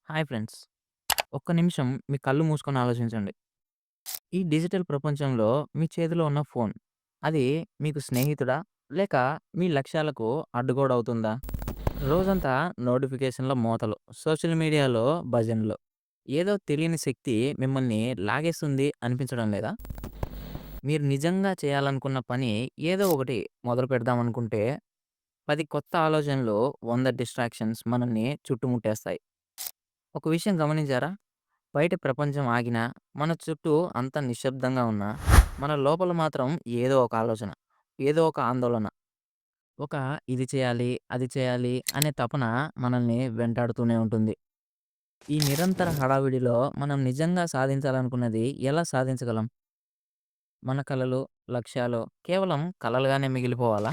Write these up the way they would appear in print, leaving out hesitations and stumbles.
Hi friends. ఒక్క నిమిషం మీ కళ్ళు మూసుకొని ఆలోచించండి. ఈ డిజిటల్ ప్రపంచంలో మీ చేతిలో ఉన్న ఫోన్, అది మీకు స్నేహితుడా? లేక మీ లక్ష్యాలకు అడ్డుగోడ అవుతుందా? రోజంతా నోటిఫికేషన్‌ల మోతలు, సోషల్ మీడియాలో భజనలు, ఏదో తెలియని శక్తి మిమ్మల్ని లాగేస్తుంది అనిపించడం లేదా? మీరు నిజంగా చేయాలనుకున్న పని ఏదో ఒకటి మొదలు పెడదామనుకుంటే 10 కొత్త ఆలోచనలు, 100 డిస్ట్రాక్షన్స్ మనల్ని చుట్టుముట్టేస్తాయి. ఒక విషయం గమనించారా? బయట ప్రపంచం ఆగినా, మన చుట్టూ అంతా నిశ్శబ్దంగా ఉన్నా, మన లోపల మాత్రం ఏదో ఒక ఆలోచన, ఏదో ఒక ఆందోళన, ఒక ఇది చేయాలి, అది చేయాలి అనే తపన మనల్ని వెంటాడుతూనే ఉంటుంది. ఈ నిరంతర హడావిడిలో మనం నిజంగా సాధించాలనుకున్నది ఎలా సాధించగలం? మన కలలు, లక్ష్యాలు కేవలం కలలుగానే మిగిలిపోవాలా?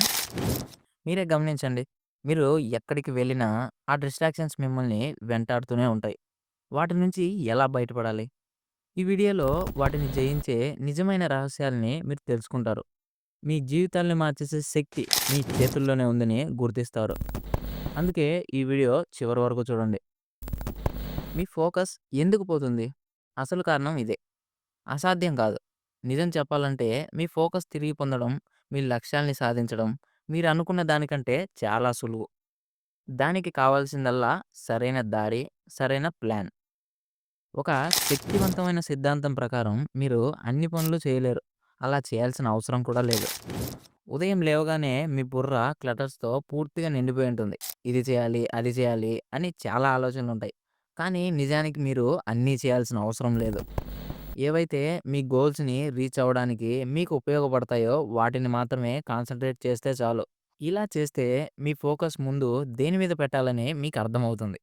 మీరే గమనించండి. మీరు ఎక్కడికి వెళ్ళినా ఆ డిస్ట్రాక్షన్స్ మిమ్మల్ని వెంటాడుతూనే ఉంటాయి. వాటి నుంచి ఎలా బయటపడాలి? ఈ వీడియోలో వాటిని జయించే నిజమైన రహస్యాల్ని మీరు తెలుసుకుంటారు. మీ జీవితాల్ని మార్చేసే శక్తి మీ చేతుల్లోనే ఉందని గుర్తిస్తారు. అందుకే ఈ వీడియో చివరి వరకు చూడండి. మీ ఫోకస్ ఎందుకు పోతుంది? అసలు కారణం ఇదే. అసాధ్యం కాదు. నిజం చెప్పాలంటే మీ ఫోకస్ తిరిగి పొందడం, మీ లక్ష్యాల్ని సాధించడం, మీరు అనుకున్న దానికంటే చాలా సులువు. దానికి కావాల్సిందల్లా సరైన దారి, సరైన ప్లాన్. ఒక శక్తివంతమైన సిద్ధాంతం ప్రకారం మీరు అన్ని పనులు చేయలేరు. అలా చేయాల్సిన అవసరం కూడా లేదు. ఉదయం లేవగానే మీ బుర్ర క్లటర్స్‌తో పూర్తిగా నిండిపోయి ఉంటుంది. ఇది చేయాలి, అది చేయాలి అని చాలా ఆలోచనలుంటాయి. కానీ నిజానికి మీరు అన్నీ చేయాల్సిన అవసరం లేదు. ఏవైతే మీ గోల్స్‌ని రీచ్ అవ్వడానికి మీకు ఉపయోగపడతాయో వాటిని మాత్రమే కాన్సంట్రేట్ చేస్తే చాలు. ఇలా చేస్తే మీ ఫోకస్ ముందు దేని మీద పెట్టాలని మీకు అర్థమవుతుంది.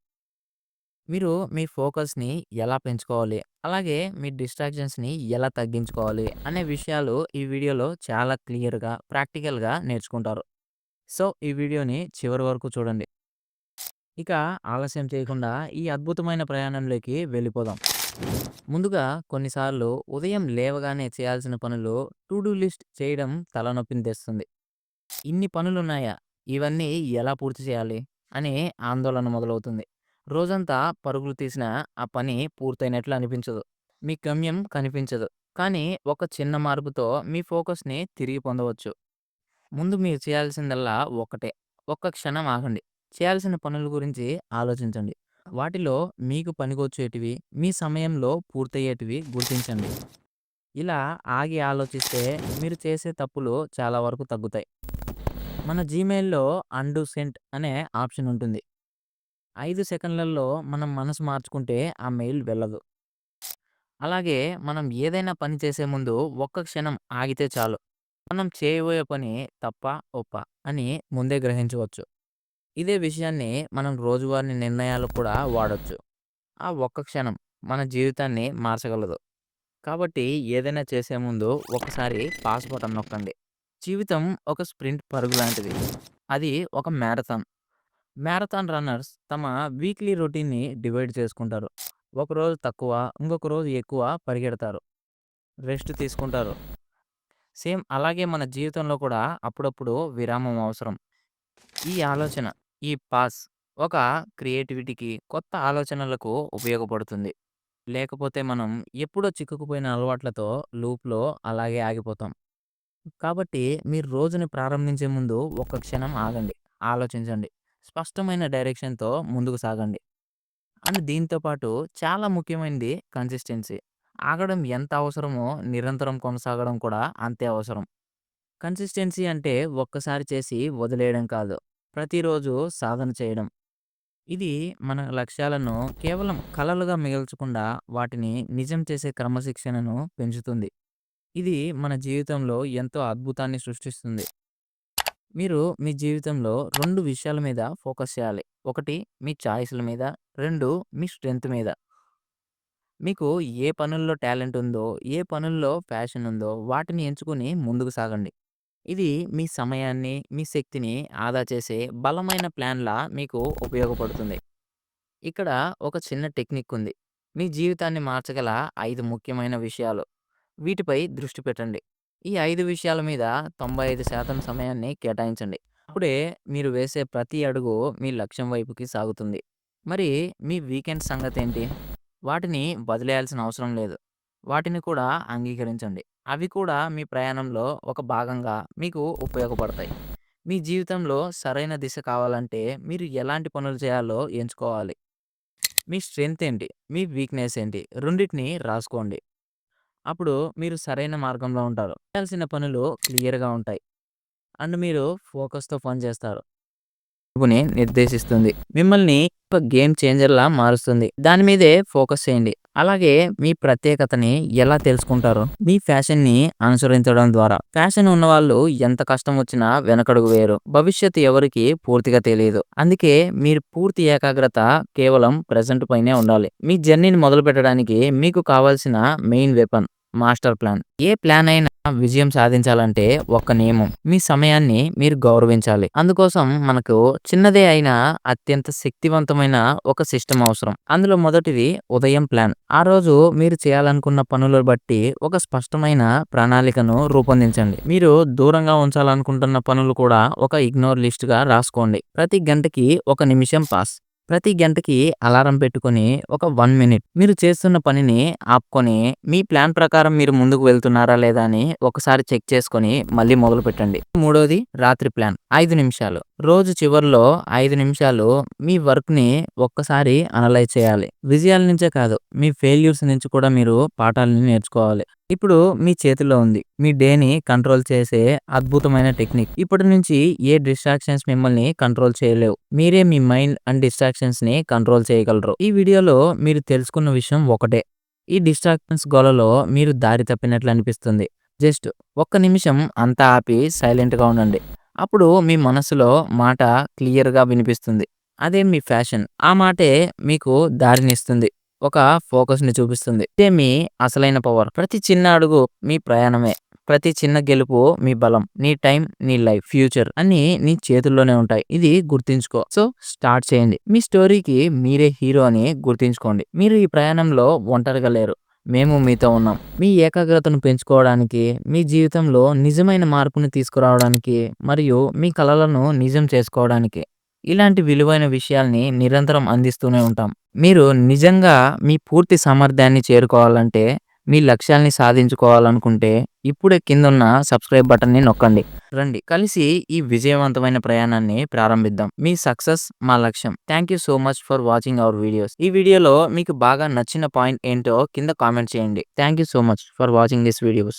మీరు మీ ఫోకస్‌ని ఎలా పెంచుకోవాలి? అలాగే మీ డిస్ట్రాక్షన్స్‌ని ఎలా తగ్గించుకోవాలి? అనే విషయాలు ఈ వీడియోలో చాలా క్లియర్‌గా, ప్రాక్టికల్‌గా నేర్చుకుంటారు. సో, ఈ వీడియోని చివరి వరకు చూడండి. ఇక ఆలస్యం చేయకుండా ఈ అద్భుతమైన ప్రయాణంలోకి వెళ్ళిపోదాం. ముందుగా కొన్నిసార్లు ఉదయం లేవగానే చేయాల్సిన పనులు టు డూ లిస్ట్ చేయడం తలనొప్పిని తెస్తుంది. ఇన్ని పనులున్నాయా? ఇవన్నీ ఎలా పూర్తి చేయాలి? అని ఆందోళన మొదలవుతుంది. రోజంతా పరుగులు తీసినా ఆ పని పూర్తయినట్లు అనిపించదు. మీ గమ్యం కనిపించదు. కానీ ఒక చిన్న మార్పుతో మీ ఫోకస్‌ని తిరిగి పొందవచ్చు. ముందు మీరు చేయాల్సిందల్లా ఒక్కటే. ఒక్క క్షణం ఆగండి. చేయాల్సిన పనుల గురించి ఆలోచించండి. వాటిలో మీకు పనికొచ్చేటివి, మీ సమయంలో పూర్తయ్యేటివి గుర్తించండి. ఇలా ఆగి ఆలోచిస్తే మీరు చేసే తప్పులు చాలా వరకు తగ్గుతాయి. మన జీమెయిల్‌లో అన్‌డు సెంట్ అనే ఆప్షన్ ఉంటుంది. 5 సెకన్లలో మనం మనసు మార్చుకుంటే ఆ మెయిల్ వెళ్ళదు. అలాగే మనం ఏదైనా పని చేసే ముందు ఒక్క క్షణం ఆగితే చాలు. మనం చేయబోయే పని తప్పా, ఒప్పా అని ముందే గ్రహించవచ్చు. ఇదే విషయాన్ని మనం రోజువారీ నిర్ణయాలకు కూడా వాడొచ్చు. ఆ ఒక్క క్షణం మన జీవితాన్ని మార్చగలదు. కాబట్టి ఏదైనా చేసే ముందు ఒకసారి పాస్ బటన్ నొక్కండి. జీవితం ఒక స్ప్రింట్ పరుగు లాంటిది. అది ఒక మ్యారథాన్. మ్యారథాన్ రన్నర్స్ తమ వీక్లీ రొటీన్‌ని డివైడ్ చేసుకుంటారు. ఒకరోజు తక్కువ, ఇంకొక రోజు ఎక్కువ పరిగెడతారు. రెస్ట్ తీసుకుంటారు. సేమ్ అలాగే మన జీవితంలో కూడా అప్పుడప్పుడు విరామం అవసరం. ఈ ఆలోచన, ఈ పాస్ ఒక క్రియేటివిటీకి, కొత్త ఆలోచనలకు ఉపయోగపడుతుంది. లేకపోతే మనం ఎప్పుడో చిక్కుకుపోయిన అలవాట్లతో లూప్‌లో అలాగే ఆగిపోతాం. కాబట్టి మీరు రోజుని ప్రారంభించే ముందు ఒక్క క్షణం ఆగండి. ఆలోచించండి. స్పష్టమైన డైరెక్షన్‌తో ముందుకు సాగండి. అండ్ దీంతో పాటు చాలా ముఖ్యమైనది కన్సిస్టెన్సీ. ఆగడం ఎంత అవసరమో నిరంతరం కొనసాగడం కూడా అంతే అవసరం. కన్సిస్టెన్సీ అంటే ఒక్కసారి చేసి వదిలేయడం కాదు. ప్రతిరోజు సాధన చేయడం. ఇది మన లక్ష్యాలను కేవలం కలలుగా మిగల్చకుండా వాటిని నిజం చేసే క్రమశిక్షణను పెంచుతుంది. ఇది మన జీవితంలో ఎంతో అద్భుతాన్ని సృష్టిస్తుంది. మీరు మీ జీవితంలో 2 విషయాల మీద ఫోకస్ చేయాలి. ఒకటి మీ చాయిస్‌ల మీద, 2 మీ స్ట్రెంగ్త్ మీద. మీకు ఏ పనుల్లో టాలెంట్ ఉందో, ఏ పనుల్లో ప్యాషన్ ఉందో వాటిని ఎంచుకొని ముందుకు సాగండి. ఇది మీ సమయాన్ని, మీ శక్తిని ఆదా చేసే బలమైన ప్లాన్‌లా మీకు ఉపయోగపడుతుంది. ఇక్కడ ఒక చిన్న టెక్నిక్ ఉంది. మీ జీవితాన్ని మార్చగల 5 ముఖ్యమైన విషయాలు. వీటిపై దృష్టి పెట్టండి. ఈ 5 విషయాల మీద 95% సమయాన్ని కేటాయించండి. అప్పుడే మీరు వేసే ప్రతి అడుగు మీ లక్ష్యం వైపుకి సాగుతుంది. మరి మీ వీకెండ్ సంగతేంటి? వాటిని వదిలేయాల్సిన అవసరం లేదు. వాటిని కూడా అంగీకరించండి. అవి కూడా మీ ప్రయాణంలో ఒక భాగంగా మీకు ఉపయోగపడతాయి. మీ జీవితంలో సరైన దిశ కావాలంటే మీరు ఎలాంటి పనులు చేయాలో ఎంచుకోవాలి. మీ స్ట్రెంగ్త్ ఏంటి? మీ వీక్‌నెస్ ఏంటి? రెండిటిని రాసుకోండి. అప్పుడు మీరు సరైన మార్గంలో ఉంటారు. చేయాల్సిన పనులు క్లియర్‌గా ఉంటాయి. అండ్ మీరు ఫోకస్‌తో పని చేస్తారు. ని నిర్దేశిస్తుంది. మిమ్మల్ని ఒక గేమ్ చేంజర్‌లా మారుస్తుంది. దాని మీదే ఫోకస్ చేయండి. అలాగే మీ ప్రత్యేకతని ఎలా తెలుసుకుంటారో, మీ ఫ్యాషన్‌ని అనుసరించడం ద్వారా. ఫ్యాషన్ ఉన్నవాళ్ళు ఎంత కష్టం వచ్చినా వెనకడుగు వేయరు. భవిష్యత్తు ఎవరికీ పూర్తిగా తెలీదు. అందుకే మీరు పూర్తి ఏకాగ్రత కేవలం ప్రెజెంట్ పైనే ఉండాలి. మీ జర్నీని మొదలుపెట్టడానికి మీకు కావాల్సిన మెయిన్ వెపన్ మాస్టర్ ప్లాన్. ఏ ప్లాన్ అయినా విజయం సాధించాలంటే ఒక్క నియమం. మీ సమయాన్ని మీరు గౌరవించాలి. అందుకోసం మనకు చిన్నదే అయినా అత్యంత శక్తివంతమైన ఒక సిస్టమ్ అవసరం. అందులో మొదటిది ఉదయం ప్లాన్. ఆ రోజు మీరు చేయాలనుకున్న పనులు బట్టి ఒక స్పష్టమైన ప్రణాళికను రూపొందించండి. మీరు దూరంగా ఉంచాలనుకుంటున్న పనులు కూడా ఒక ఇగ్నోర్ లిస్ట్‌గా రాసుకోండి. ప్రతి గంటకి ఒక నిమిషం పాస్. ప్రతి గంటకి అలారం పెట్టుకొని ఒక 1 మినిట్ మీరు చేస్తున్న పనిని ఆపుకొని, మీ ప్లాన్ ప్రకారం మీరు ముందుకు వెళ్తున్నారా లేదా అని ఒకసారి చెక్ చేసుకొని మళ్ళీ మొదలుపెట్టండి. మూడోది రాత్రి ప్లాన్. 5 నిమిషాలు. రోజు చివర్లో 5 నిమిషాలు మీ వర్క్‌ని ఒక్కసారి అనలైజ్ చేయాలి. విజయాల నుంచే కాదు, మీ ఫెయిల్యూర్స్ నుంచి కూడా మీరు పాఠాలను నేర్చుకోవాలి. ఇప్పుడు మీ చేతిలో ఉంది. మీ డేని కంట్రోల్ చేసే అద్భుతమైన టెక్నిక్. ఇప్పటి నుంచి ఏ డిస్ట్రాక్షన్స్ మిమ్మల్ని కంట్రోల్ చేయలేవు. మీరే మీ మైండ్ అండ్ డిస్ట్రాక్షన్స్‌ని కంట్రోల్ చేయగలరు. ఈ వీడియోలో మీరు తెలుసుకున్న విషయం ఒకటే. ఈ డిస్ట్రాక్షన్స్ గోలలో మీరు దారి తప్పినట్లు అనిపిస్తుంది. జస్ట్ ఒక్క నిమిషం అంతా ఆపి సైలెంట్‌గా ఉండండి. అప్పుడు మీ మనసులో మాట క్లియర్‌గా వినిపిస్తుంది. అదే మీ ఫ్యాషన్. ఆ మాటే మీకు దారినిస్తుంది. ఒక ఫోకస్‌ని చూపిస్తుంది. ఇదే మీ అసలైన పవర్. ప్రతి చిన్న అడుగు మీ ప్రయాణమే. ప్రతి చిన్న గెలుపు మీ బలం. నీ టైం, నీ లైఫ్, ఫ్యూచర్ అన్నీ నీ చేతుల్లోనే ఉంటాయి. ఇది గుర్తుంచుకో. సో స్టార్ట్ చేయండి. మీ స్టోరీకి మీరే హీరో అని గుర్తుంచుకోండి. మీరు ఈ ప్రయాణంలో ఒంటరిగా లేరు. మేము మీతో ఉన్నాం. మీ ఏకాగ్రతను పెంచుకోవడానికి, మీ జీవితంలో నిజమైన మార్పుని తీసుకురావడానికి మరియు మీ కలలను నిజం చేసుకోవడానికి ఇలాంటి విలువైన విషయాల్ని నిరంతరం అందిస్తూనే ఉంటాం. మీరు నిజంగా మీ పూర్తి సామర్థ్యాన్ని చేరుకోవాలంటే, మీ లక్ష్యాల్ని సాధించుకోవాలనుకుంటే, ఇప్పుడే కిందున్న సబ్స్క్రైబ్ బటన్‌ని నొక్కండి. రండి కలిసి ఈ విజయవంతమైన ప్రయాణాన్ని ప్రారంభిద్దాం. మీ సక్సెస్ మా లక్ష్యం. Thank you so much for watching our videos. ఈ వీడియోలో మీకు బాగా నచ్చిన పాయింట్ ఏంటో కింద కామెంట్ చేయండి. Thank you so much for watching this videos.